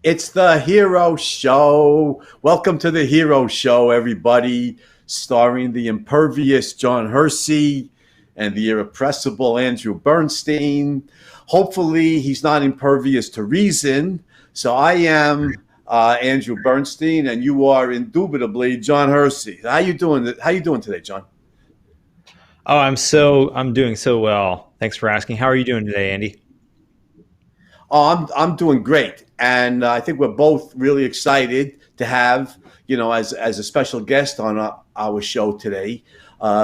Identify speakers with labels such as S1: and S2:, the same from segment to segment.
S1: It's the Hero Show. Welcome to the Hero Show, everybody. Starring the impervious John Hersey and the irrepressible Andrew Bernstein. Hopefully, he's not impervious to reason. So I am Andrew Bernstein, and you are indubitably John Hersey. How you doing? How you doing today, John?
S2: Oh, I'm doing so well. Thanks for asking. How are you doing today, Andy?
S1: Oh, I'm doing great, and I think we're both really excited to have as a special guest on our show today,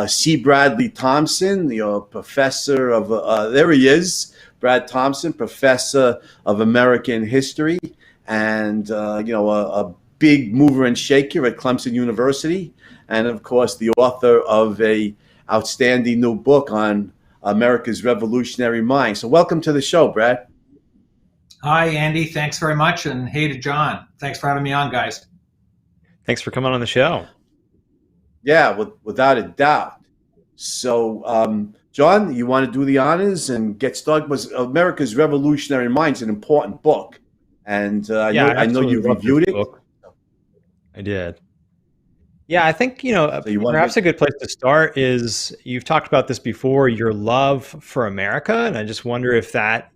S1: C. Bradley Thompson, professor of there he is, Brad Thompson, professor of American history, and a big mover and shaker at Clemson University, and of course the author of a outstanding new book on America's revolutionary mind. So welcome to the show, Brad.
S3: Hi, Andy. Thanks very much. And hey to John. Thanks for having me on, guys.
S2: Thanks for coming on the show.
S1: Yeah, without a doubt. So, John, you want to do the honors and get started? Was America's Revolutionary Mind an important book? And I know you reviewed it.
S2: Book. I did. Yeah, I think,
S1: So
S2: perhaps a good place to start is you've talked about this before, your love for America. And I just wonder if that,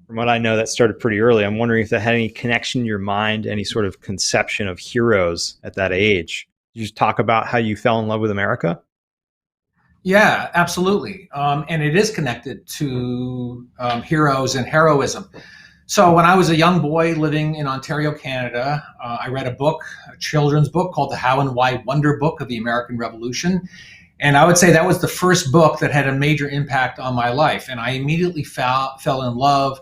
S2: from what I know, that started pretty early. I'm wondering if that had any connection in your mind, any sort of conception of heroes at that age. Did you just talk about how you fell in love with America?
S3: Yeah, absolutely. And it is connected to heroes and heroism. So when I was a young boy living in Ontario, Canada, I read a children's book called The How and Why Wonder Book of the American Revolution. And I would say that was the first book that had a major impact on my life. And I immediately fell in love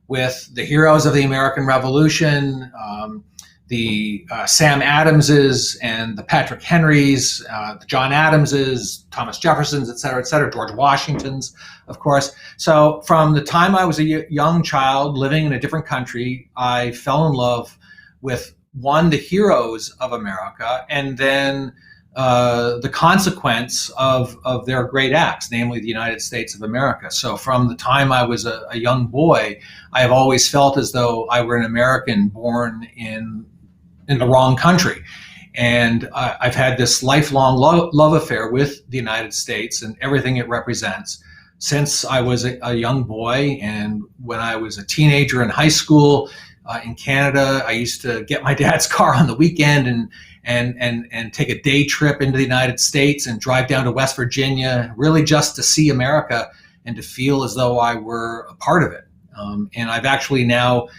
S3: with the heroes of the American Revolution, the Sam Adamses and the Patrick Henrys, the John Adamses, Thomas Jeffersons, et cetera, George Washingtons, of course. So from the time I was a young child living in a different country, I fell in love with, one, the heroes of America, and then the consequence of their great acts, namely the United States of America. So from the time I was a young boy, I have always felt as though I were an American born in the wrong country. And I've had this lifelong love affair with the United States and everything it represents since I was a young boy. And when I was a teenager in high school in Canada, I used to get my dad's car on the weekend and take a day trip into the United States and drive down to West Virginia, really just to see America and to feel as though I were a part of it. And I've actually now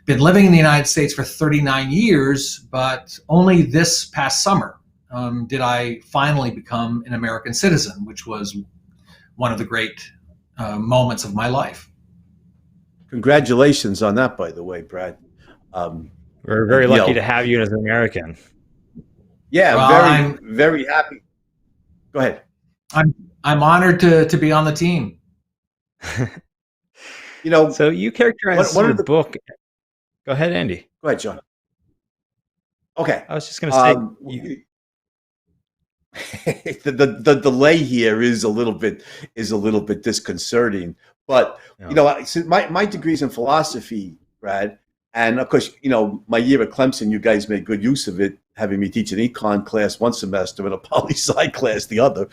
S3: been living in the United States for 39 years, but only this past summer did I finally become an American citizen, which was one of the great moments of my life.
S1: Congratulations on that, by the way, Brad.
S2: We're very lucky to have you as an American.
S1: Yeah,
S3: well,
S1: very happy. Go ahead.
S3: I'm honored to be on the team.
S2: So you characterize your book. Go ahead, Andy.
S1: Go ahead, John. Okay.
S2: I was just going to
S1: say the delay here is a little bit disconcerting, but my degree's in philosophy, Brad, and of course my year at Clemson, you guys made good use of it, having me teach an econ class one semester and a poli-sci class the other.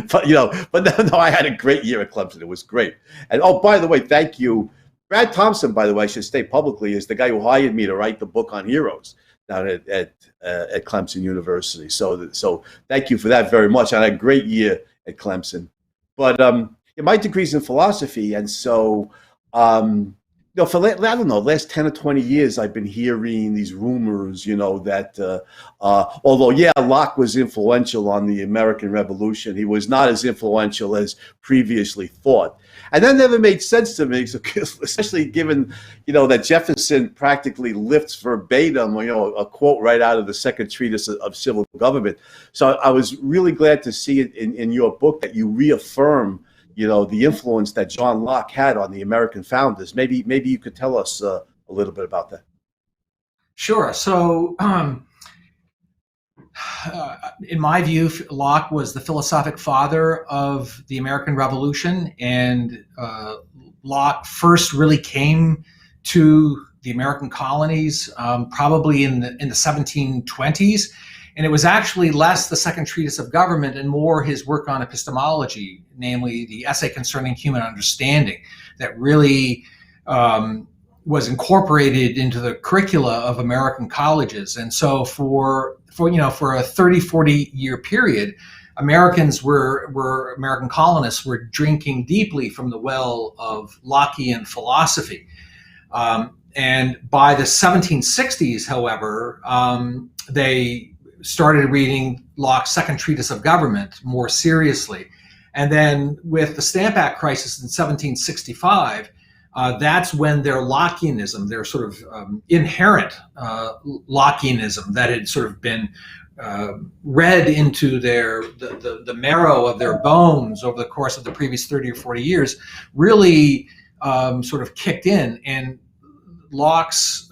S1: but no, I had a great year at Clemson. It was great. And oh, by the way, thank you. Brad Thompson, by the way, I should state publicly, is the guy who hired me to write the book on heroes down at Clemson University. So thank you for that very much. I had a great year at Clemson. But my degree's in philosophy, and so for last 10 or 20 years, I've been hearing these rumors, that although Locke was influential on the American Revolution, he was not as influential as previously thought. And that never made sense to me, especially given, that Jefferson practically lifts verbatim, a quote right out of the Second Treatise of Civil Government. So I was really glad to see it in your book that you reaffirm, the influence that John Locke had on the American founders. Maybe you could tell us a little bit about that.
S3: Sure. So in my view, Locke was the philosophic father of the American Revolution, and Locke first really came to the American colonies, probably in the 1720s. And it was actually less the Second Treatise of Government and more his work on epistemology, namely the Essay Concerning Human Understanding, that really was incorporated into the curricula of American colleges. And so for a 30, 40 year period, American colonists were drinking deeply from the well of Lockean philosophy. And by the 1760s, however, they started reading Locke's Second Treatise of Government more seriously. And then with the Stamp Act crisis in 1765, that's when their Lockeanism, their sort of inherent Lockeanism that had sort of been read into the marrow of their bones over the course of the previous 30 or 40 years, really sort of kicked in. And Locke's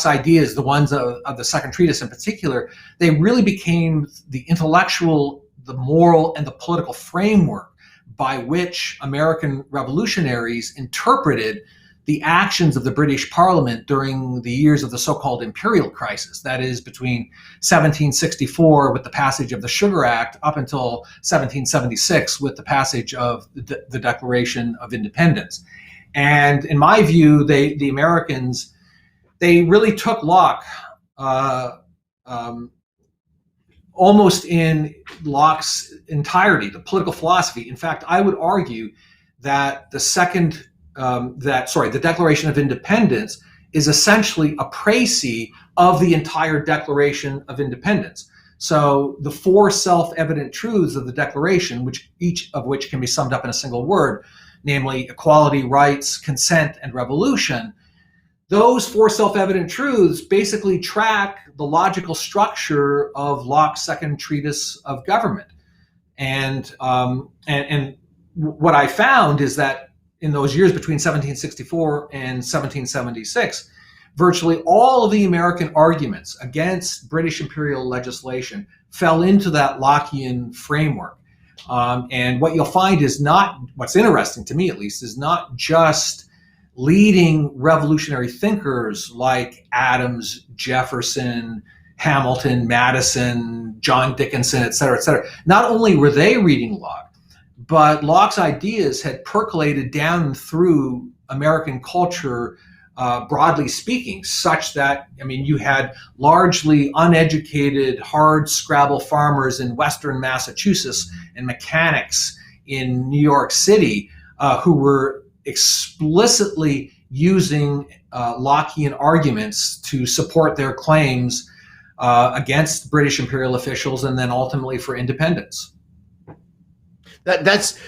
S3: ideas, the ones of the Second Treatise in particular, they really became the intellectual, the moral, and the political framework by which American revolutionaries interpreted the actions of the British Parliament during the years of the so-called imperial crisis, that is between 1764 with the passage of the Sugar Act up until 1776 with the passage of the Declaration of Independence. And in my view, the Americans, they really took Locke almost in Locke's entirety, the political philosophy. In fact, I would argue that the Declaration of Independence is essentially a précis of the entire Declaration of Independence. So the four self-evident truths of the Declaration, each of which can be summed up in a single word, namely equality, rights, consent, and revolution, those four self-evident truths basically track the logical structure of Locke's Second Treatise of Government. And what I found is that in those years between 1764 and 1776, virtually all of the American arguments against British imperial legislation fell into that Lockean framework. And what you'll find is what's interesting to me at least, is not just leading revolutionary thinkers like Adams, Jefferson, Hamilton, Madison, John Dickinson, et cetera, et cetera. Not only were they reading Locke, but Locke's ideas had percolated down through American culture, broadly speaking, such that, you had largely uneducated, hard scrabble farmers in Western Massachusetts and mechanics in New York City who were explicitly using Lockean arguments to support their claims against British imperial officials and then ultimately for independence.
S1: That's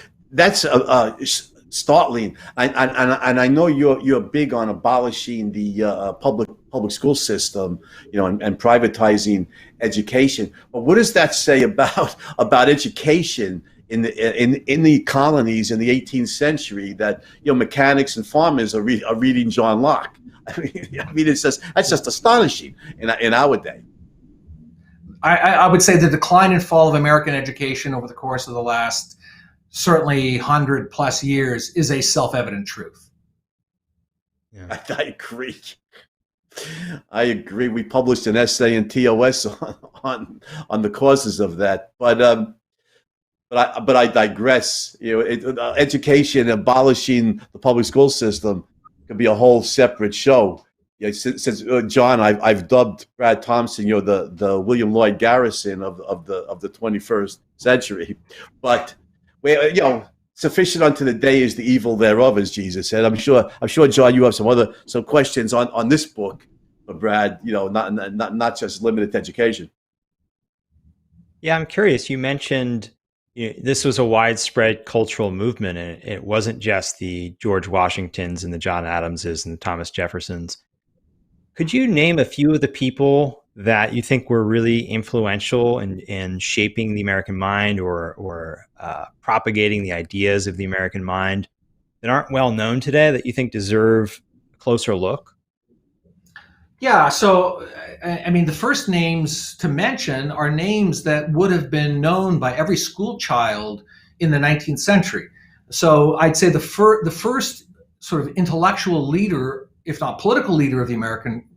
S1: startling, and I know you're big on abolishing the public school system, and privatizing education. But what does that say about education in the colonies in the 18th century? That mechanics and farmers are reading John Locke. It's that's just astonishing in our day.
S3: I would say the decline and fall of American education over the course of the last certainly 100+ years is a self-evident truth.
S1: Yeah. I agree. We published an essay in TOS on the causes of that, but I digress. Education, abolishing the public school system, could be a whole separate show. Since John, I've dubbed Brad Thompson, the William Lloyd Garrison of the 21st century, but sufficient unto the day is the evil thereof, as Jesus said. I'm sure, John, you have some questions on this book, but Brad, not just limited to education.
S2: Yeah, I'm curious. You mentioned this was a widespread cultural movement, and it wasn't just the George Washingtons and the John Adamses and the Thomas Jeffersons. Could you name a few of the people that you think were really influential in shaping the American mind or propagating the ideas of the American mind that aren't well known today that you think deserve a closer look?
S3: Yeah, so the first names to mention are names that would have been known by every school child in the 19th century. So I'd say the first sort of intellectual leader if not political leader of the American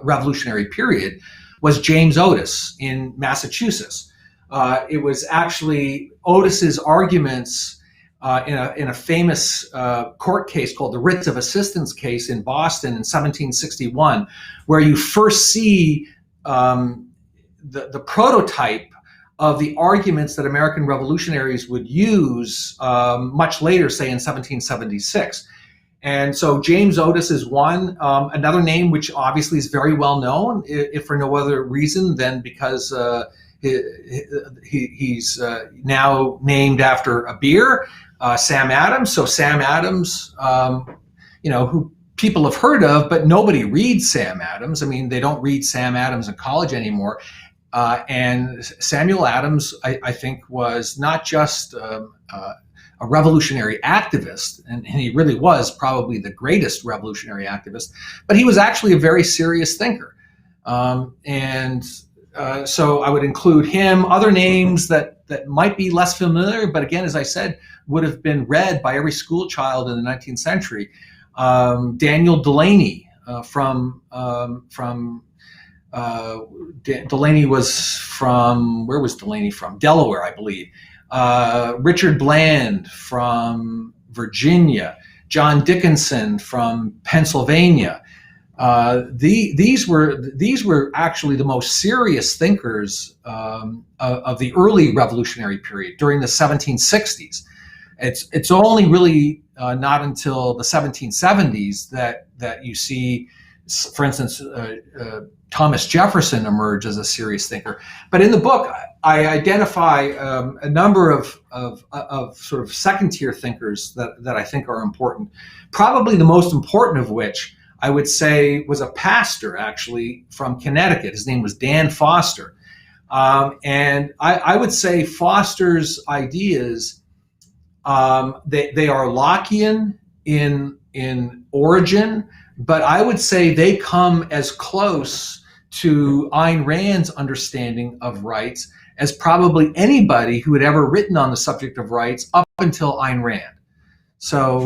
S3: Revolutionary period, was James Otis in Massachusetts. It was actually Otis's arguments in a famous court case called the Writs of Assistance case in Boston in 1761, where you first see the prototype of the arguments that American revolutionaries would use much later, say in 1776. And so James Otis is one. Another name which obviously is very well known, if for no other reason than because he's now named after a beer, Sam Adams. So Sam Adams, who people have heard of, but nobody reads Sam Adams. I mean, they don't read Sam Adams in college anymore. And Samuel Adams, I think, was not just a revolutionary activist, and he really was probably the greatest revolutionary activist, but he was actually a very serious thinker. So I would include him. Other names that might be less familiar, but again, as I said, would have been read by every school child in the 19th century. Daniel Delaney Delaney was from, where was Delaney from? Delaware, I believe. Richard Bland from Virginia, John Dickinson from Pennsylvania. These were actually the most serious thinkers of the early revolutionary period during the 1760s. It's only really not until the 1770s that you see, for instance, Thomas Jefferson emerge as a serious thinker. But in the book, I identify a number of sort of second-tier thinkers that I think are important. Probably the most important of which I would say was a pastor, actually, from Connecticut. His name was Dan Foster. And I would say Foster's ideas, they are Lockean in origin, but I would say they come as close to Ayn Rand's understanding of rights as probably anybody who had ever written on the subject of rights up until Ayn Rand. So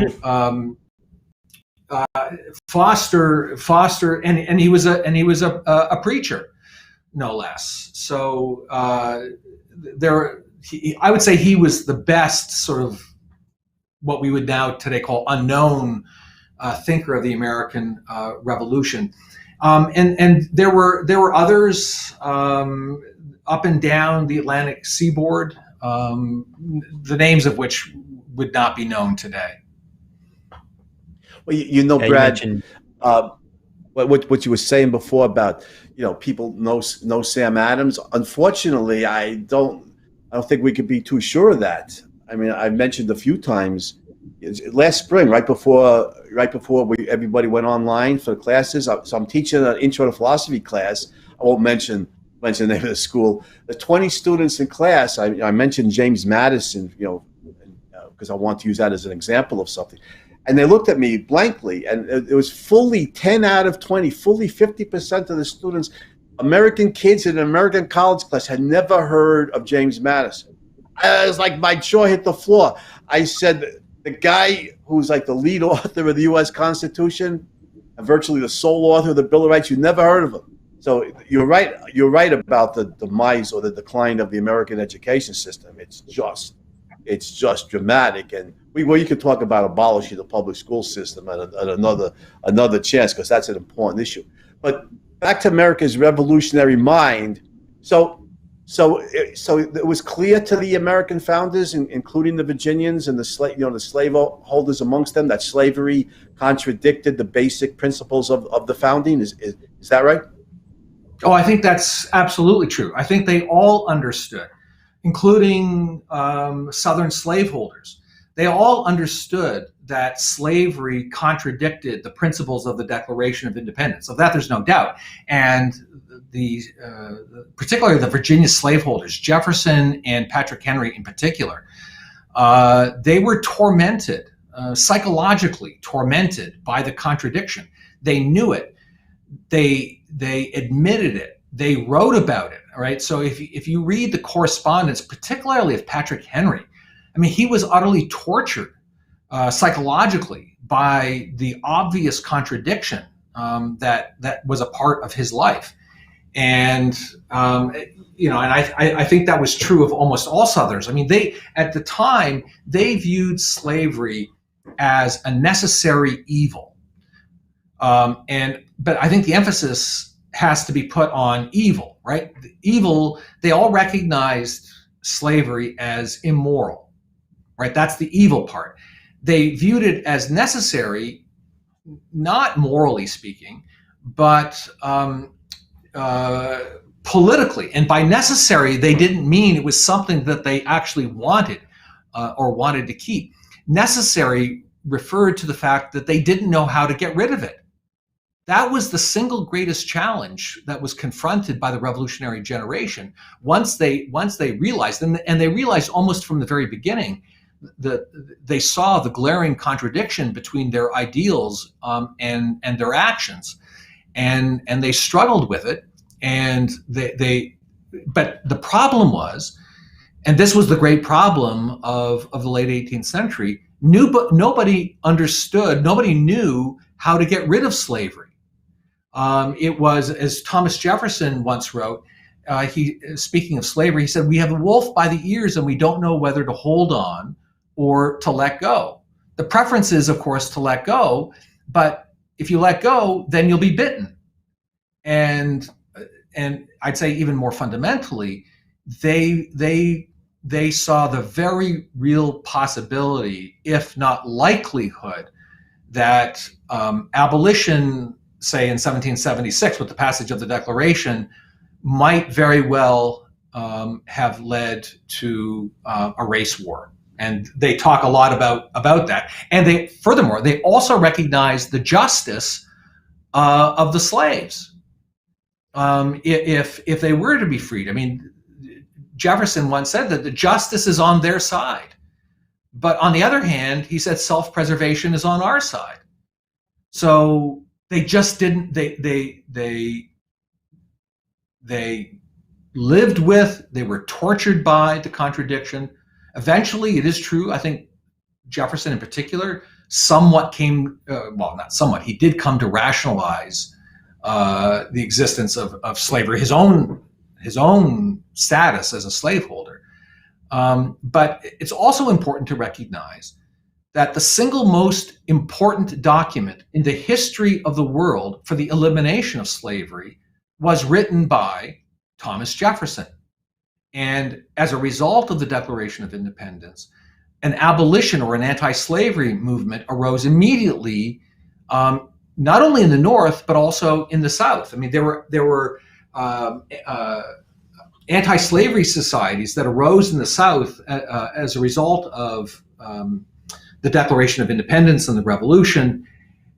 S3: Foster, and he was a preacher, no less. So I would say he was the best sort of what we would now today call unknown thinker of the American Revolution. And there were others up and down the Atlantic seaboard, the names of which would not be known today.
S1: Well, Brad, what you were saying before about people know Sam Adams. Unfortunately, I don't think we could be too sure of that. I mean, I mentioned a few times last spring, right before everybody went online for the classes. So I'm teaching an intro to philosophy class. I won't mention the name of the school. The 20 students in class, I mentioned James Madison, because I want to use that as an example of something. And they looked at me blankly, and it was fully 10 out of 20, fully 50% of the students, American kids in an American college class, had never heard of James Madison. It was like my jaw hit the floor. I said, the guy who's like the lead author of the U.S. Constitution, and virtually the sole author of the Bill of Rights, you never heard of him. So you're right about the demise or the decline of the American education system. It's just dramatic, and you could talk about abolishing the public school system at another chance, because that's an important issue. But back to America's revolutionary mind. So it was clear to the American founders, including the Virginians and the slaveholders amongst them, that slavery contradicted the basic principles of the founding. Is that right?
S3: Oh, I think that's absolutely true. I think they all understood, including Southern slaveholders. They all understood that slavery contradicted the principles of the Declaration of Independence. Of that, there's no doubt. And particularly the Virginia slaveholders, Jefferson and Patrick Henry in particular, they were tormented, psychologically tormented by the contradiction. They knew it. They admitted it. They wrote about it. All right. So if you read the correspondence, particularly of Patrick Henry, I mean, he was utterly tortured psychologically by the obvious contradiction that was a part of his life. And and I think that was true of almost all Southerners. I mean, at the time they viewed slavery as a necessary evil, but I think the emphasis has to be put on evil, right? The evil. They all recognized slavery as immoral, right? That's the evil part. They viewed it as necessary, not morally speaking, but politically. And by necessary, they didn't mean it was something that they actually wanted or wanted to keep. Necessary referred to the fact that they didn't know how to get rid of it. That was the single greatest challenge that was confronted by the revolutionary generation. Once they realized, and they realized almost from the very beginning, that they saw the glaring contradiction between their ideals and their actions, and they struggled with it. And but the problem was, and this was the great problem of the late 18th century, nobody understood, nobody knew how to get rid of slavery. It was, as Thomas Jefferson once wrote, speaking of slavery, he said, "We have a wolf by the ears and we don't know whether to hold on or to let go." The preference is, of course, to let go, but if you let go, then you'll be bitten. And I'd say even more fundamentally, they saw the very real possibility, if not likelihood, that abolition, say in 1776 with the passage of the Declaration, might very well have led to a race war. And they talk a lot about that. And furthermore, they also recognize the justice of the slaves. If they were to be freed, I mean, Jefferson once said that the justice is on their side. But on the other hand, he said self-preservation is on our side. So they just didn't, they lived with, they were tortured by the contradiction. Eventually, it is true, I think Jefferson in particular somewhat came, well, not somewhat, he did come to rationalize the existence of slavery, his own status as a slaveholder. But it's also important to recognize that the single most important document in the history of the world for the elimination of slavery was written by Thomas Jefferson. And as a result of the Declaration of Independence, an abolition or an anti-slavery movement arose immediately, not only in the North, but also in the South. I mean, there were anti-slavery societies that arose in the South as a result of the Declaration of Independence and the Revolution.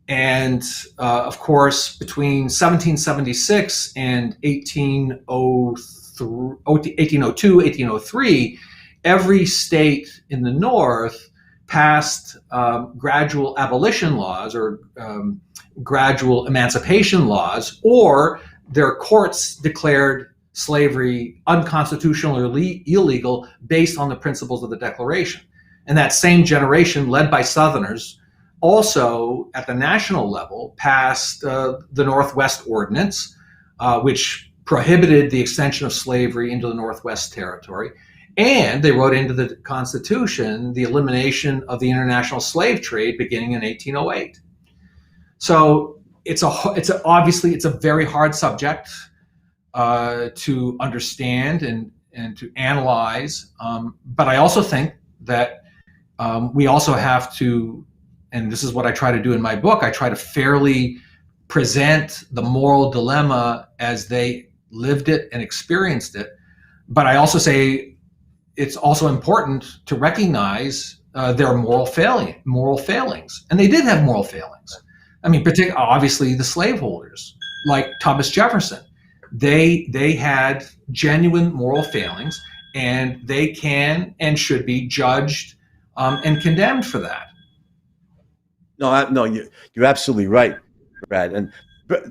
S3: And of course, between 1776 and 1802, 1803, every state in the North passed gradual abolition laws or gradual emancipation laws, or their courts declared slavery unconstitutional or illegal based on the principles of the Declaration. And that same generation, led by Southerners, also at the national level passed the Northwest Ordinance, which prohibited the extension of slavery into the Northwest Territory. And they wrote into the Constitution the elimination of the international slave trade beginning in 1808. So obviously it's a very hard subject to understand and to analyze. But I also think that we also have to, and this is what I try to do in my book, I try to fairly present the moral dilemma as they lived it and experienced it. But I also say it's also important to recognize their moral failings. And they did have moral failings. I mean, obviously the slaveholders, like Thomas Jefferson, they had genuine moral failings, and they can and should be judged and condemned for that.
S1: No, you're absolutely right, Brad. And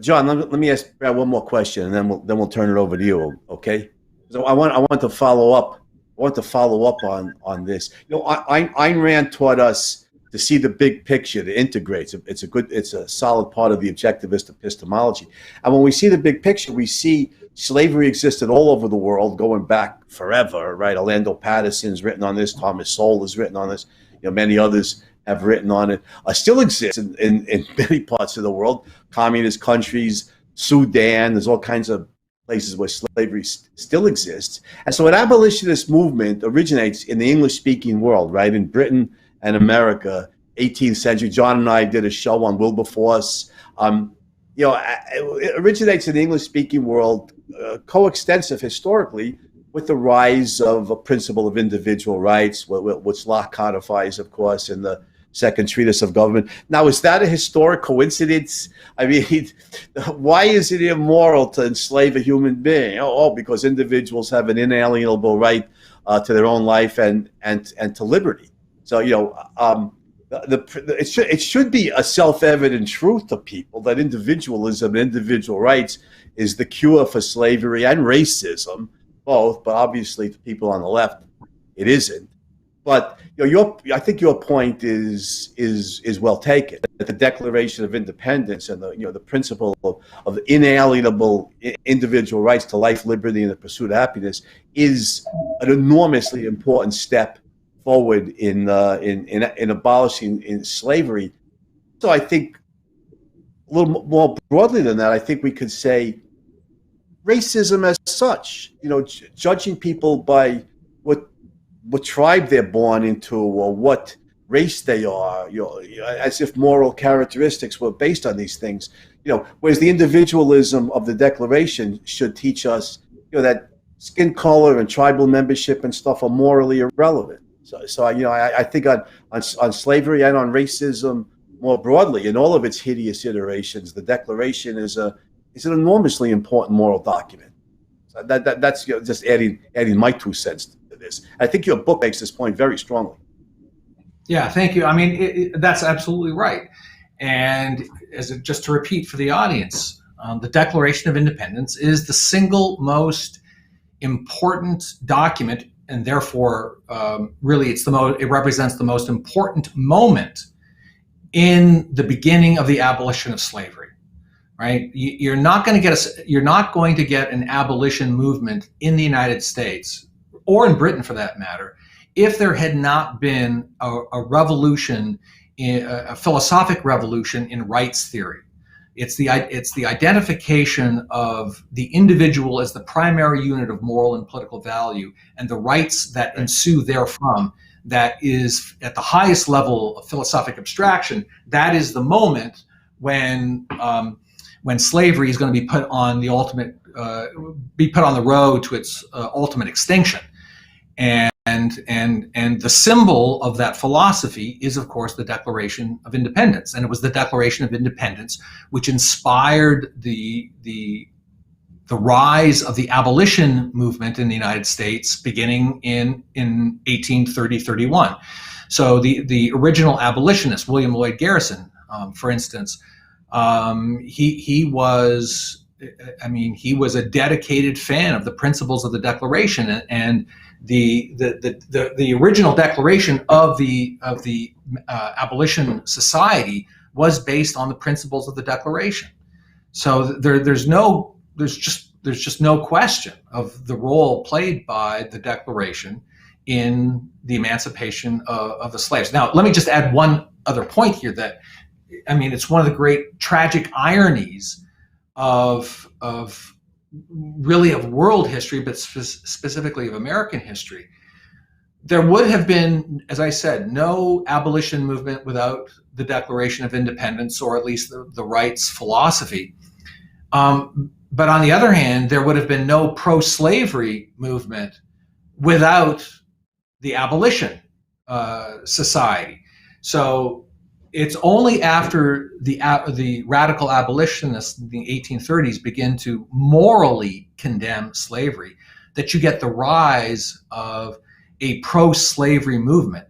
S1: John, let me ask Brad one more question, and then we'll turn it over to you. Okay? So I want to follow up. I want to follow up on this. You know, Ayn Rand taught us to see the big picture, to integrate. It's a solid part of the objectivist epistemology. And when we see the big picture, we see slavery existed all over the world, going back forever, right? Orlando Patterson's written on this, Thomas Sowell has written on this, many others have written on it. Still exists in many parts of the world, communist countries, Sudan, there's all kinds of places where slavery still exists. And so an abolitionist movement originates in the English-speaking world, right? In Britain and America, 18th century. John and I did a show on Wilberforce. It originates in the English-speaking world, coextensive historically with the rise of a principle of individual rights, which Locke codifies, of course, in the Second Treatise of Government. Now, is that a historic coincidence? I mean, why is it immoral to enslave a human being? Oh, because individuals have an inalienable right to their own life and to liberty. So, it should be a self-evident truth to people that individualism and individual rights is the cure for slavery and racism, both. But obviously, to people on the left, it isn't. But I think your point is well taken. That the Declaration of Independence and the principle of inalienable individual rights to life, liberty, and the pursuit of happiness is an enormously important step forward in abolishing slavery. So I think a little more broadly than that, I think we could say racism as such. Judging people by what tribe they're born into or what race they are, as if moral characteristics were based on these things. Whereas the individualism of the Declaration should teach us, that skin color and tribal membership and stuff are morally irrelevant. So I think on slavery and on racism more broadly, in all of its hideous iterations, the Declaration is an enormously important moral document. So that's just adding my 2 cents to this. I think your book makes this point very strongly.
S3: Yeah, thank you. I mean, that's absolutely right. And just to repeat for the audience, the Declaration of Independence is the single most important document, and therefore, really, it represents the most important moment in the beginning of the abolition of slavery. Right? You're not going to get an abolition movement in the United States, or in Britain for that matter, if there had not been a revolution, a philosophic revolution in rights theory. It's the identification of the individual as the primary unit of moral and political value, and the rights that ensue therefrom. That is at the highest level of philosophic abstraction. That is the moment when slavery is going to be put on the road to its ultimate extinction. And the symbol of that philosophy is, of course, the Declaration of Independence. And it was the Declaration of Independence which inspired the rise of the abolition movement in the United States beginning in 1830-31. So the original abolitionist, William Lloyd Garrison, for instance, he was a dedicated fan of the principles of the Declaration, and the original declaration of the abolition society was based on the principles of the Declaration. So there's just no question of the role played by the Declaration in the emancipation of the slaves. Now, let me just add one other point here that, it's one of the great tragic ironies of world history, but specifically of American history. There would have been, as I said, no abolition movement without the Declaration of Independence, or at least the rights philosophy. But on the other hand, there would have been no pro-slavery movement without the abolition society. So it's only after the radical abolitionists in the 1830s begin to morally condemn slavery that you get the rise of a pro-slavery movement.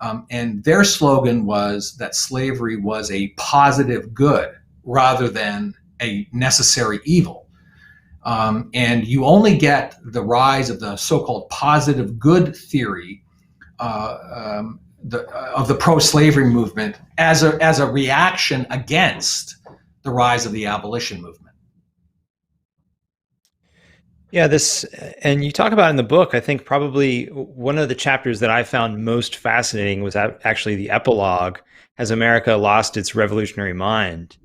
S3: And their slogan was that slavery was a positive good rather than a necessary evil. And you only get the rise of the so-called positive good theory the pro-slavery movement as a reaction against the rise of the abolition movement.
S2: Yeah, and you talk about in the book, I think probably one of the chapters that I found most fascinating was actually the epilogue, Has America Lost Its Revolutionary Mind?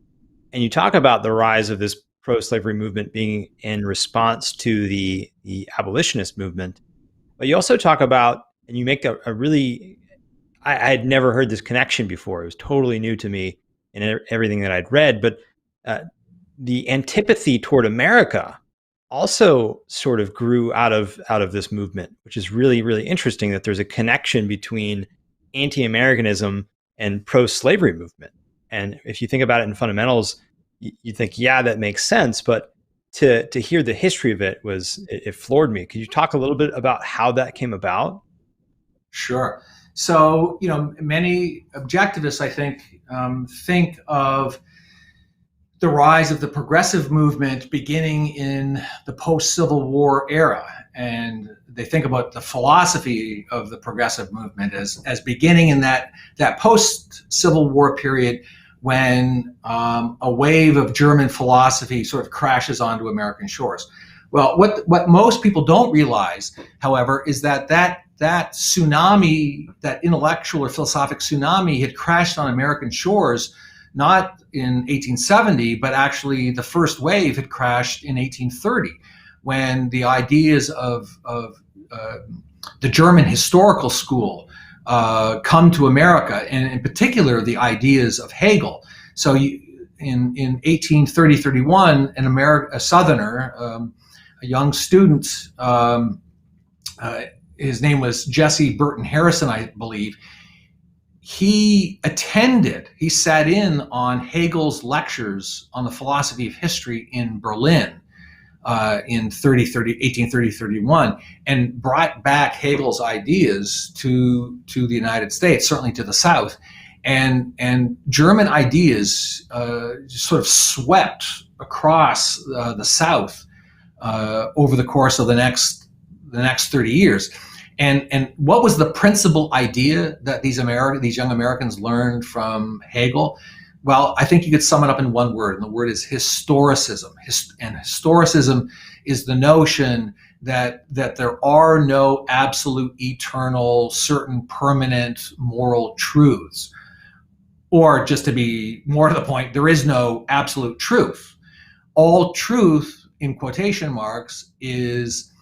S2: And you talk about the rise of this pro-slavery movement being in response to the abolitionist movement. But you also talk about, and you make a really, I had never heard this connection before. It was totally new to me in everything that I'd read, but the antipathy toward America also sort of grew out of this movement, which is really, really interesting that there's a connection between anti-Americanism and pro-slavery movement. And if you think about it in fundamentals, you think, yeah, that makes sense. But to hear the history of it it floored me. Could you talk a little bit about how that came about?
S3: Sure. So, many objectivists, I think of the rise of the progressive movement beginning in the post-Civil War era. And they think about the philosophy of the progressive movement as beginning in that post-Civil War period when a wave of German philosophy sort of crashes onto American shores. Well, what most people don't realize, however, is that tsunami, that intellectual or philosophic tsunami, had crashed on American shores not in 1870, but actually the first wave had crashed in 1830, when the ideas of the German historical school come to America, and in particular the ideas of Hegel. So in 1830-31, a Southerner, a young student, his name was Jesse Burton Harrison, I believe. He sat in on Hegel's lectures on the philosophy of history in Berlin in 1830-31, and brought back Hegel's ideas to the United States, certainly to the South. And German ideas sort of swept across the South over the course of the next 30 years. And what was the principal idea that these young Americans learned from Hegel? Well, I think you could sum it up in one word, and the word is historicism. And historicism is the notion that there are no absolute, eternal, certain, permanent moral truths. Or just to be more to the point, there is no absolute truth. All truth, in quotation marks, is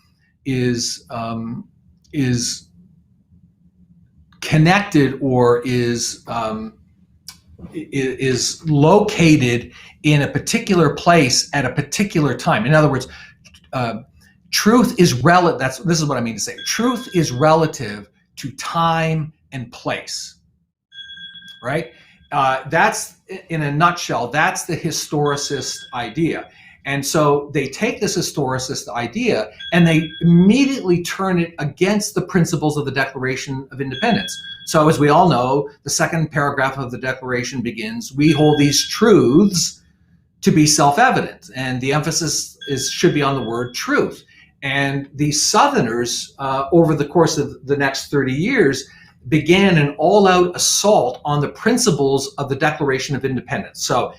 S3: connected or is located in a particular place at a particular time. In other words, truth is relative. This is what I mean to say. Truth is relative to time and place, right? That's, in a nutshell, that's the historicist idea. And so they take this historicist idea and they immediately turn it against the principles of the Declaration of Independence. So as we all know, the second paragraph of the Declaration begins, "We hold these truths to be self-evident." And the emphasis should be on the word truth. And these Southerners, over the course of the next 30 years, began an all-out assault on the principles of the Declaration of Independence. So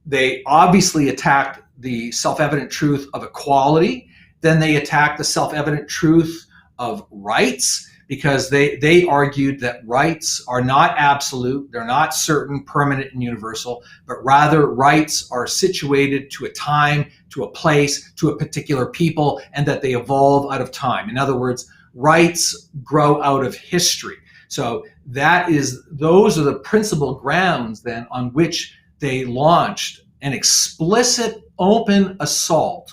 S3: they obviously attacked the self-evident truth of equality. Then they attacked the self-evident truth of rights, because they argued that rights are not absolute, they're not certain, permanent, and universal, but rather rights are situated to a time, to a place, to a particular people, and that they evolve out of time. In other words, rights grow out of history. So those are the principal grounds then on which they launched an explicit, open assault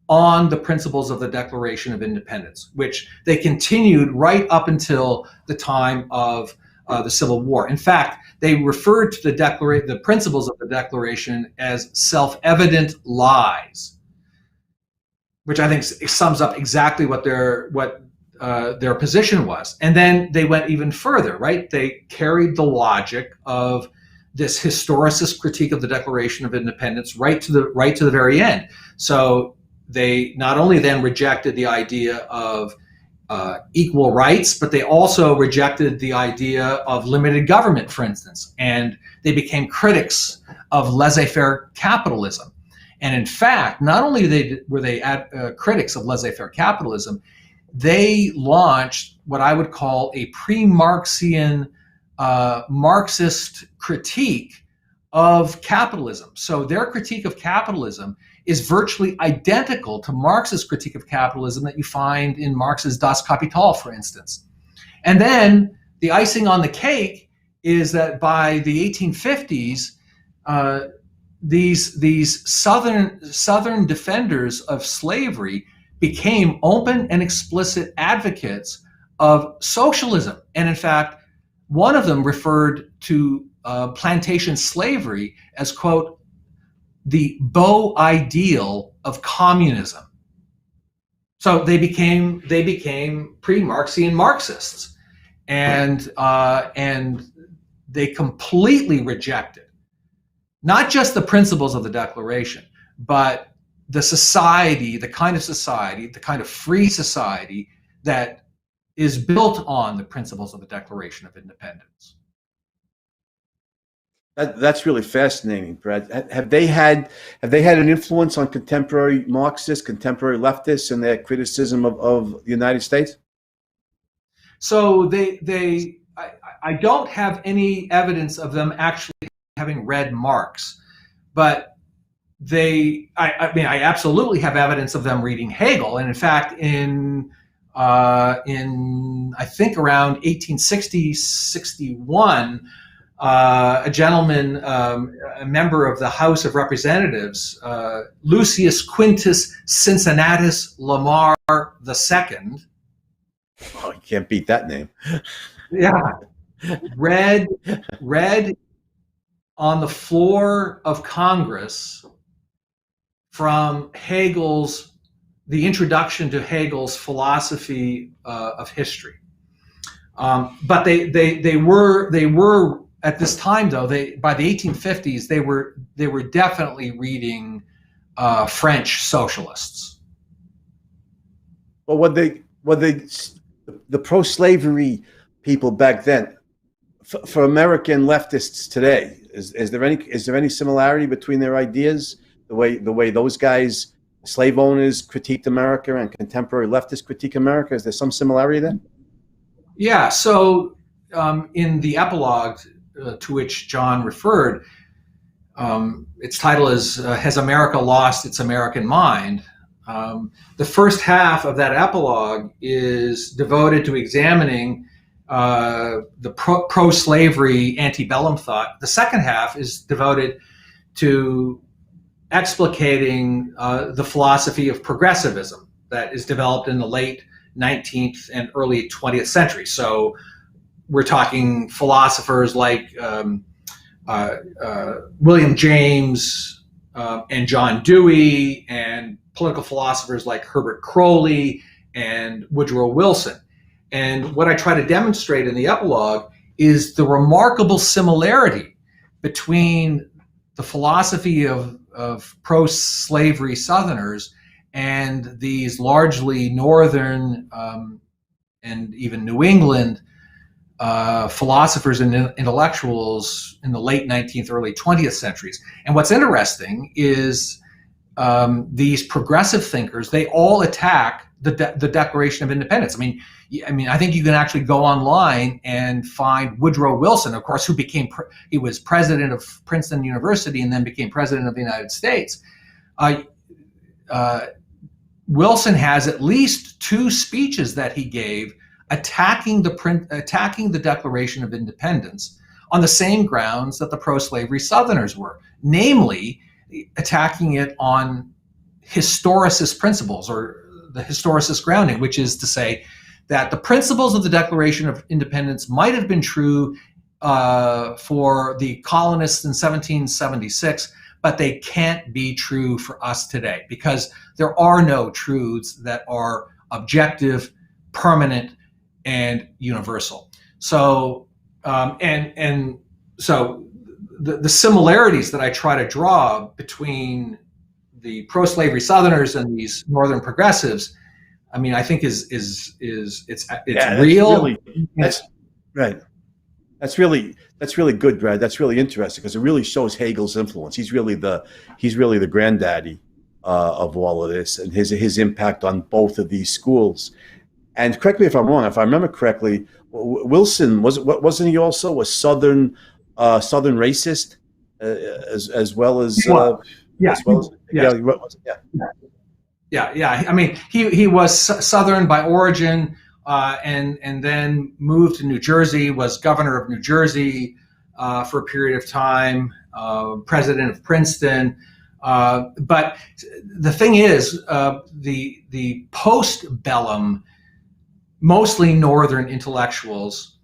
S3: on the principles of the Declaration of Independence, which they continued right up until the time of the Civil War. In fact, they referred to the principles of the Declaration as self-evident lies, which I think sums up exactly what their position was. And then they went even further, right? They carried the logic of this historicist critique of the Declaration of Independence right to the very end. So they not only then rejected the idea of equal rights, but they also rejected the idea of limited government, for instance, and they became critics of laissez-faire capitalism. And in fact, not only were they critics of laissez-faire capitalism, they launched what I would call a pre-Marxian Marxist critique of capitalism. So their critique of capitalism is virtually identical to Marx's critique of capitalism that you find in Marx's Das Kapital, for instance. And then the icing on the cake is that by the 1850s, these southern defenders of slavery became open and explicit advocates of socialism. And in fact, one of them referred to plantation slavery as, quote, the beau ideal of communism. So they became pre-Marxian Marxists, and they completely rejected not just the principles of the Declaration, but the society, the kind of free society that is built on the principles of the Declaration of Independence.
S1: That's really fascinating, Brad. Have they had an influence on contemporary Marxists, contemporary leftists, in their criticism of the United States?
S3: So I don't have any evidence of them actually having read Marx, but I absolutely have evidence of them reading Hegel. And in fact, in I think around 1860, 61. A gentleman, a member of the House of Representatives, Lucius Quintus Cincinnatus Lamar II.
S1: Oh, you can't beat that name.
S3: Yeah, read on the floor of Congress from the introduction to Hegel's philosophy of history. But they were at this time, though, by the 1850s, they were definitely reading French socialists.
S1: Well, the pro-slavery people back then, for American leftists today, is there any similarity between their ideas, the way those guys, slave owners, critiqued America, and contemporary leftists critique America? Is there some similarity there?
S3: Yeah. So in the epilogue to which John referred, its title is "Has America Lost Its American Mind?" The first half of that epilogue is devoted to examining the pro-slavery antebellum thought. The second half is devoted to explicating the philosophy of progressivism that is developed in the late 19th and early 20th century. So we're talking philosophers like William James and John Dewey, and political philosophers like Herbert Crowley and Woodrow Wilson. And what I try to demonstrate in the epilogue is the remarkable similarity between the philosophy of pro-slavery Southerners and these largely Northern and even New England philosophers and intellectuals in the late 19th, early 20th centuries. And what's interesting is these progressive thinkers, they all attack the Declaration of Independence. I mean, I think you can actually go online and find Woodrow Wilson, of course, who he was president of Princeton University and then became president of the United States. Wilson has at least two speeches that he gave attacking the Declaration of Independence on the same grounds that the pro-slavery Southerners were, namely attacking it on historicist principles, or the historicist grounding, which is to say that the principles of the Declaration of Independence might have been true for the colonists in 1776, but they can't be true for us today, because there are no truths that are objective, permanent, and universal. So, so the similarities that I try to draw between the pro-slavery Southerners and these Northern progressives I mean, I think it's
S1: Yeah,
S3: real.
S1: That's right. That's really good, Brad. That's really interesting because it really shows Hegel's influence. He's really the granddaddy of all of this, and his impact on both of these schools. And correct me if I'm wrong. If I remember correctly, Wilson wasn't he also a Southern racist as well as
S3: Yeah,
S1: as well as
S3: yeah.
S1: yeah.
S3: Yeah. I mean, he was Southern by origin, and then moved to New Jersey. Was governor of New Jersey for a period of time. President of Princeton. But the thing is, the post-bellum, mostly Northern intellectuals,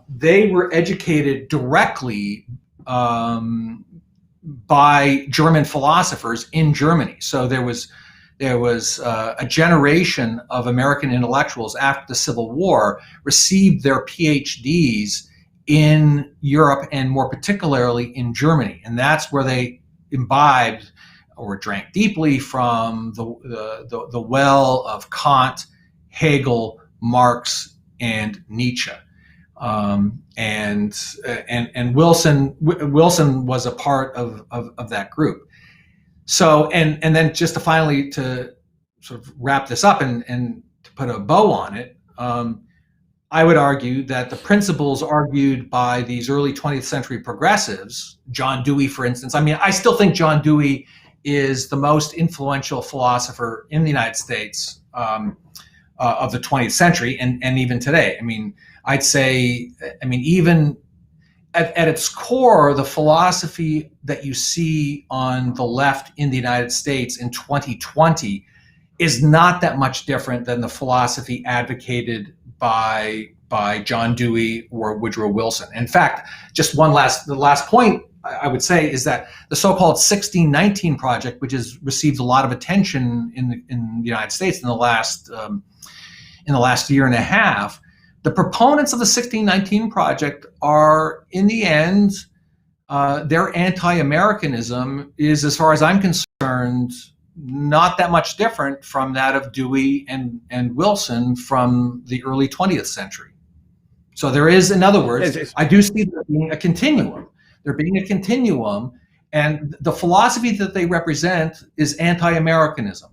S3: they were educated directly by German philosophers in Germany. So there was a generation of American intellectuals after the Civil War received their PhDs in Europe and more particularly in Germany, and that's where they imbibed or drank deeply from the well of Kant, Hegel, Marx, and Nietzsche. And Wilson was a part of that group. So and then just to finally to sort of wrap this up and to put a bow on it, I would argue that the principles argued by these early 20th century progressives, John Dewey, for instance, I mean, I still think John Dewey is the most influential philosopher in the United States of the 20th century and even today. I mean, I'd say, even at its core, the philosophy that you see on the left in the United States in 2020 is not that much different than the philosophy advocated by John Dewey or Woodrow Wilson. In fact, just the last point I would say is that the so-called 1619 Project, which has received a lot of attention in the United States in the last year and a half, the proponents of the 1619 Project are, in the end, their anti-Americanism is, as far as I'm concerned, not that much different from that of Dewey and Wilson from the early 20th century. So there is, in other words, I do see there being a continuum. There being a continuum, and the philosophy that they represent is anti-Americanism.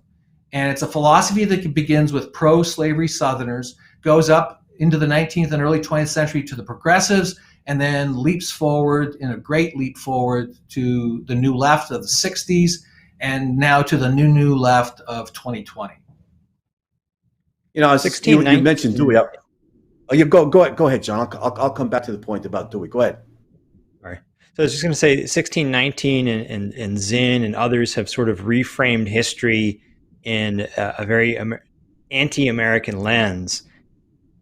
S3: And it's a philosophy that begins with pro-slavery Southerners, goes up into the 19th and early 20th century to the progressives, and then leaps forward in a great leap forward to the new left of the 60s, and now to the new left of 2020.
S1: You know, you mentioned Dewey. Go ahead, John. I'll come back to the point about Dewey. Go ahead.
S2: All right. So I was just going to say 1619 and Zinn and others have sort of reframed history in a very anti-American lens.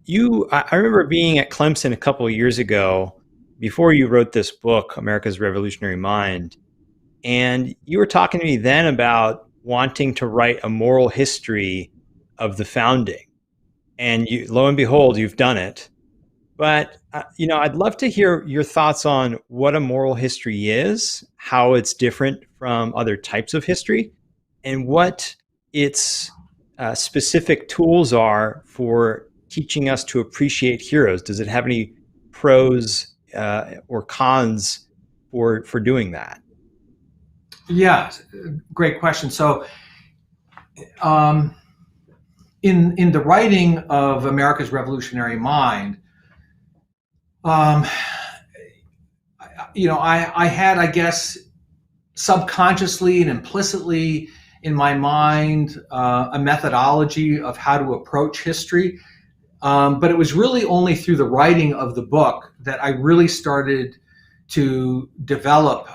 S2: I remember being at Clemson a couple of years ago before you wrote this book, America's Revolutionary Mind, and you were talking to me then about wanting to write a moral history of the founding. And lo and behold, you've done it. But, I'd love to hear your thoughts on what a moral history is, how it's different from other types of history, and what its specific tools are for teaching us to appreciate heroes. Does it have any pros or cons for doing that?
S3: Yeah, great question. So in the writing of America's Revolutionary Mind, I had, I guess, subconsciously and implicitly in my mind a methodology of how to approach history. But it was really only through the writing of the book that I really started to develop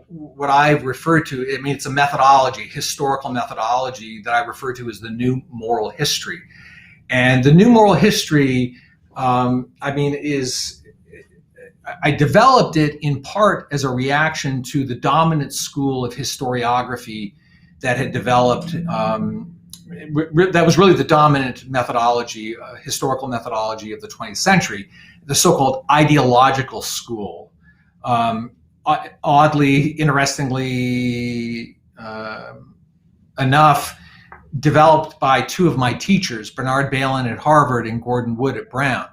S3: what I've referred to. I mean, it's a methodology, historical methodology that I refer to as the new moral history. And the new moral history, I developed it in part as a reaction to the dominant school of historiography that had developed. That was really the dominant methodology, historical methodology of the 20th century, the so-called ideological school. Oddly, interestingly enough, developed by two of my teachers, Bernard Balin at Harvard and Gordon Wood at Brown.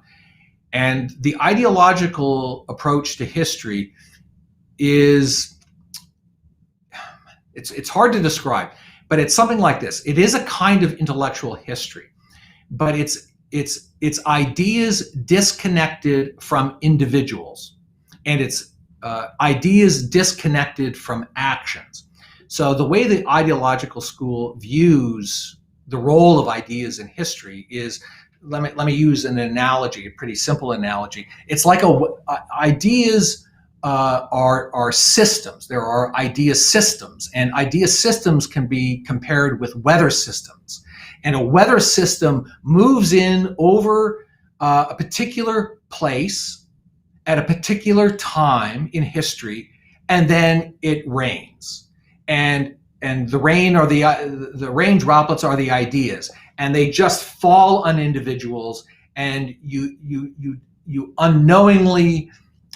S3: And the ideological approach to history is, it's hard to describe, but it's something like this. It is a kind of intellectual history, but it's ideas disconnected from individuals, and it's ideas disconnected from actions. So the way the ideological school views the role of ideas in history is, let me use an analogy, a pretty simple analogy. It's like ideas are systems. There are idea systems, and idea systems can be compared with weather systems. And a weather system moves in over a particular place at a particular time in history, and then it rains. And the rain or the rain droplets are the ideas, and they just fall on individuals, and you unknowingly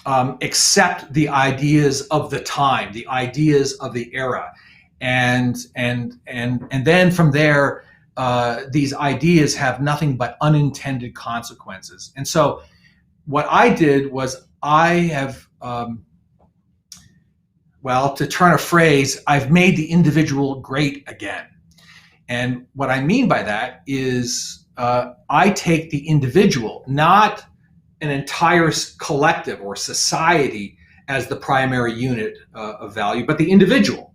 S3: accept the ideas of the time, the ideas of the era, and then from there, these ideas have nothing but unintended consequences. And so what I did was I have, well, to turn a phrase, I've made the individual great again. And what I mean by that is I take the individual, not an entire collective or society as the primary unit of value, but the individual.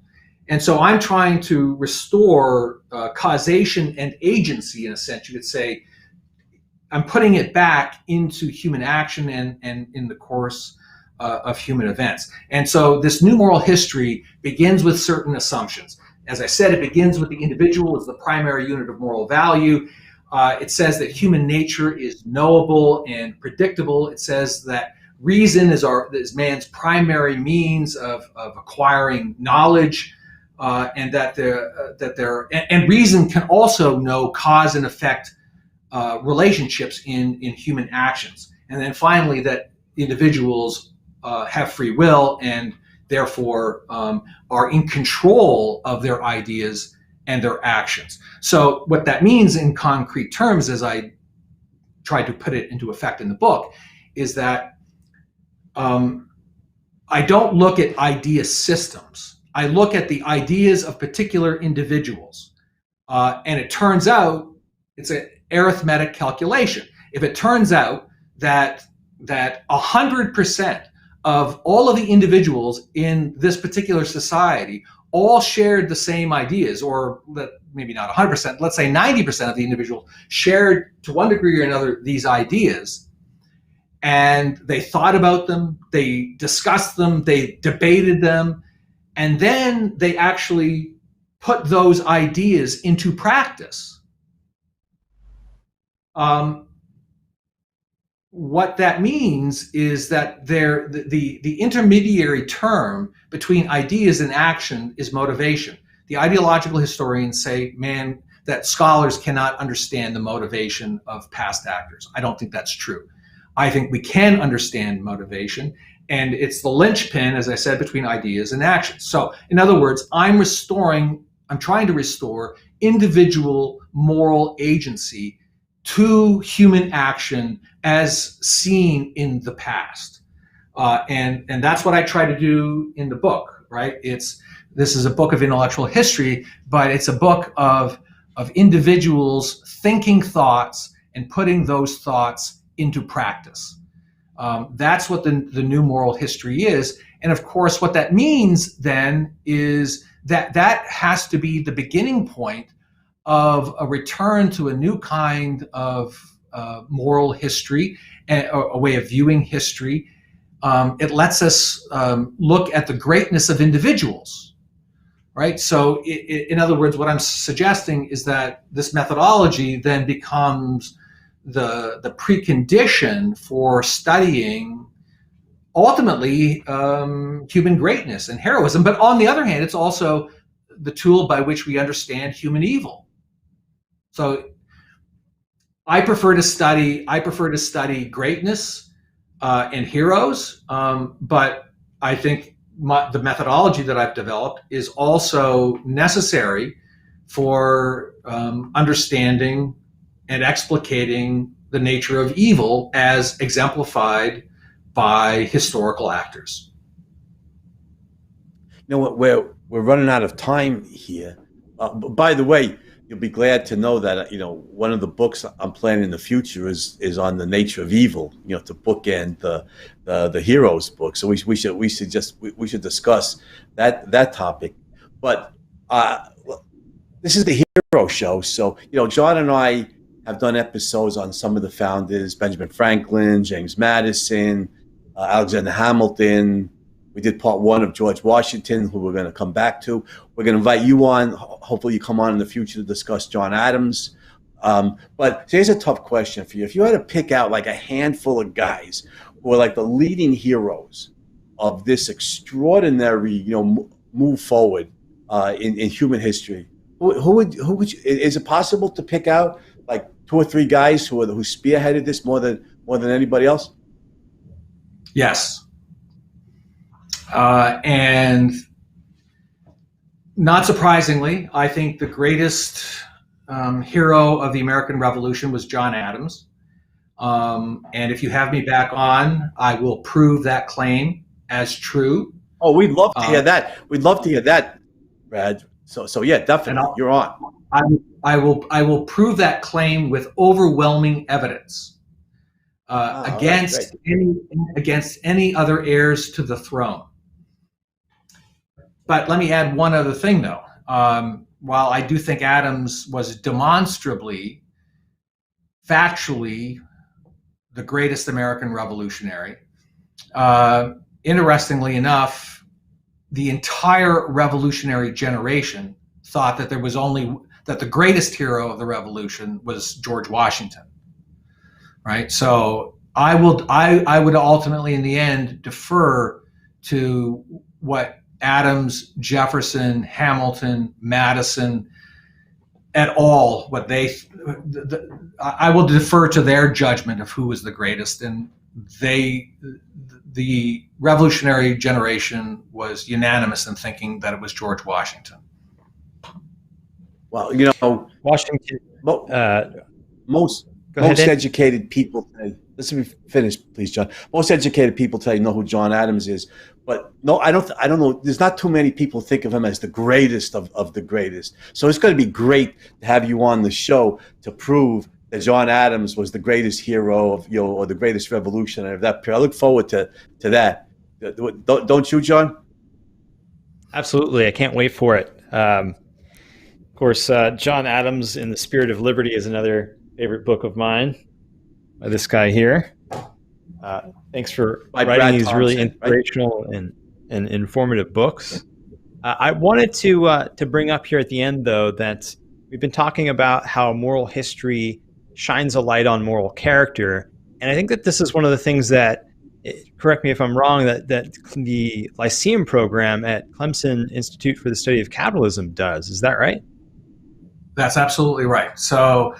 S3: And so I'm trying to restore causation and agency, in a sense. You could say I'm putting it back into human action and in the course of human events. And so this new moral history begins with certain assumptions. As I said, it begins with the individual as the primary unit of moral value. It says that human nature is knowable and predictable. It says that reason is man's primary means of acquiring knowledge, and that reason can also know cause and effect relationships in human actions. And then finally, that individuals have free will and therefore are in control of their ideas and their actions. So what that means in concrete terms, as I tried to put it into effect in the book, is that I don't look at idea systems. I look at the ideas of particular individuals. And it turns out it's an arithmetic calculation. If it turns out that 100% of all of the individuals in this particular society all shared the same ideas, or maybe not 100%, let's say 90% of the individuals shared to one degree or another these ideas, and they thought about them, they discussed them, they debated them, and then they actually put those ideas into practice. What that means is that the intermediary term between ideas and action is motivation. The ideological historians say, man, that scholars cannot understand the motivation of past actors. I don't think that's true. I think we can understand motivation, and it's the linchpin, as I said, between ideas and actions. So, in other words, I'm trying to restore individual moral agency to human action as seen in the past. And that's what I try to do in the book, right? This is a book of intellectual history, but it's a book of individuals thinking thoughts and putting those thoughts into practice. That's what the new moral history is. And of course, what that means then is that has to be the beginning point of a return to a new kind of moral history, a way of viewing history. It lets us look at the greatness of individuals, right? So in other words, what I'm suggesting is that this methodology then becomes the precondition for studying ultimately human greatness and heroism. But on the other hand, it's also the tool by which we understand human evil. So I prefer to study greatness and heroes, but I think the methodology that I've developed is also necessary for understanding and explicating the nature of evil as exemplified by historical actors.
S1: You know what? We're running out of time here. By the way, you'll be glad to know that one of the books I'm planning in the future is on the nature of evil. To bookend the heroes book. So we should discuss that topic. But this is the hero show. So John and I have done episodes on some of the founders: Benjamin Franklin, James Madison, Alexander Hamilton. We did part 1 of George Washington, who we're going to come back to. We're going to invite you on. Hopefully you come on in the future to discuss John Adams. But here's a tough question for you. If you had to pick out like a handful of guys who are like the leading heroes of this extraordinary, move forward in human history, who would you, is it possible to pick out like 2 or 3 guys who spearheaded this more than anybody else?
S3: Yes. And not surprisingly, I think the greatest hero of the American Revolution was John Adams. And if you have me back on, I will prove that claim as true.
S1: Oh, we'd love to hear that. We'd love to hear that, Brad. So yeah, definitely, you're on.
S3: I will prove that claim with overwhelming evidence against any other heirs to the throne. But let me add one other thing, though. While I do think Adams was demonstrably, factually, the greatest American revolutionary, interestingly enough, the entire revolutionary generation thought that the greatest hero of the revolution was George Washington, right? So I would ultimately, in the end, defer to what Adams, Jefferson, Hamilton, Madison, et al. I will defer to their judgment of who was the greatest, and the revolutionary generation was unanimous in thinking that it was George Washington.
S1: Well,
S2: Washington.
S1: Most educated people today. Let me finish, please, John. Most educated people today know who John Adams is, but no, I don't know. There's not too many people think of him as the greatest of the greatest. So it's going to be great to have you on the show to prove that John Adams was the greatest hero of or the greatest revolutionary of that period. I look forward to that. Don't you, John?
S2: Absolutely, I can't wait for it. Of course, John Adams in the Spirit of Liberty is another favorite book of mine by this guy here. Thanks for writing these Thompson, really inspirational and informative books. I wanted to bring up here at the end, though, that we've been talking about how moral history shines a light on moral character. And I think that this is one of the things that, correct me if I'm wrong, that the Lyceum program at Clemson Institute for the Study of Capitalism does. Is that right?
S3: That's absolutely right. So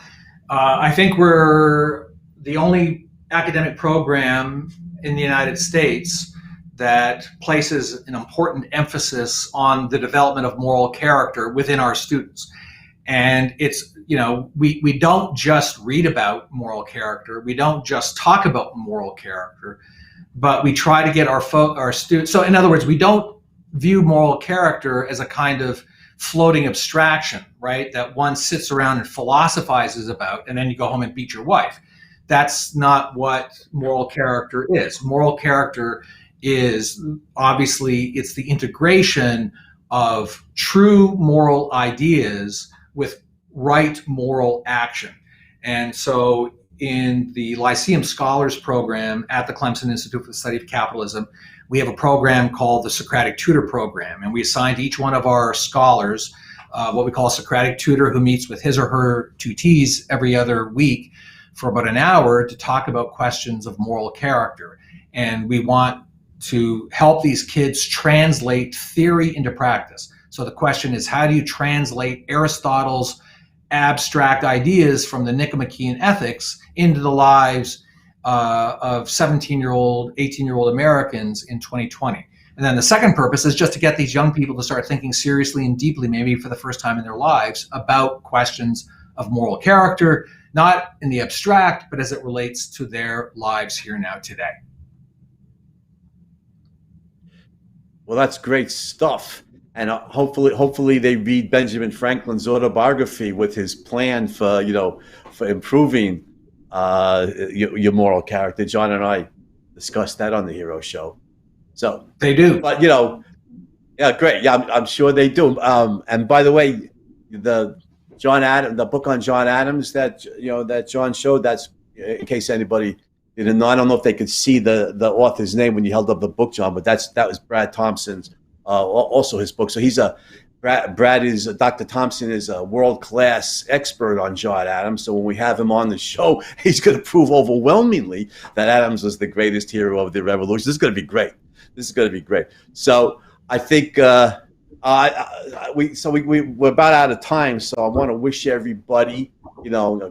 S3: I think we're the only academic program in the United States that places an important emphasis on the development of moral character within our students. And it's, we don't just read about moral character. We don't just talk about moral character, but we try to get our students. So in other words, we don't view moral character as a kind of floating abstraction, right? That one sits around and philosophizes about, and then you go home and beat your wife. That's not what moral character is. Moral character is obviously, it's the integration of true moral ideas with right moral action. And so in the Lyceum Scholars Program at the Clemson Institute for the Study of Capitalism, we have a program called the Socratic Tutor Program, and we assign to each one of our scholars what we call a Socratic tutor who meets with his or her tutees every other week for about an hour to talk about questions of moral character. And we want to help these kids translate theory into practice. So the question is, how do you translate Aristotle's abstract ideas from the Nicomachean Ethics into the lives of 17-year-old, 18-year-old Americans in 2020? And then the second purpose is just to get these young people to start thinking seriously and deeply, maybe for the first time in their lives, about questions of moral character, not in the abstract, but as it relates to their lives here now today.
S1: Well, that's great stuff. And hopefully they read Benjamin Franklin's autobiography with his plan for, for improving your moral character. John and I discussed that on the Hero Show. So
S3: they do.
S1: But, yeah, great. Yeah, I'm sure they do. And by the way, the book on John Adams that John showed, that's in case anybody didn't know. I don't know if they could see the author's name when you held up the book, John, but that was Brad Thompson's, also his book. So Dr. Thompson is a world-class expert on John Adams. So when we have him on the show, he's going to prove overwhelmingly that Adams was the greatest hero of the revolution. This is going to be great. So I think we're about out of time. So I want to wish everybody,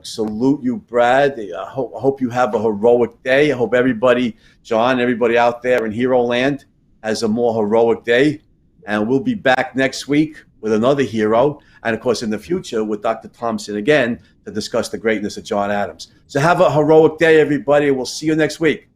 S1: salute you, Brad. I hope you have a heroic day. I hope everybody out there in Hero Land has a more heroic day. And we'll be back next week with another hero. And of course, in the future with Dr. Thompson again to discuss the greatness of John Adams. So have a heroic day, everybody. We'll see you next week.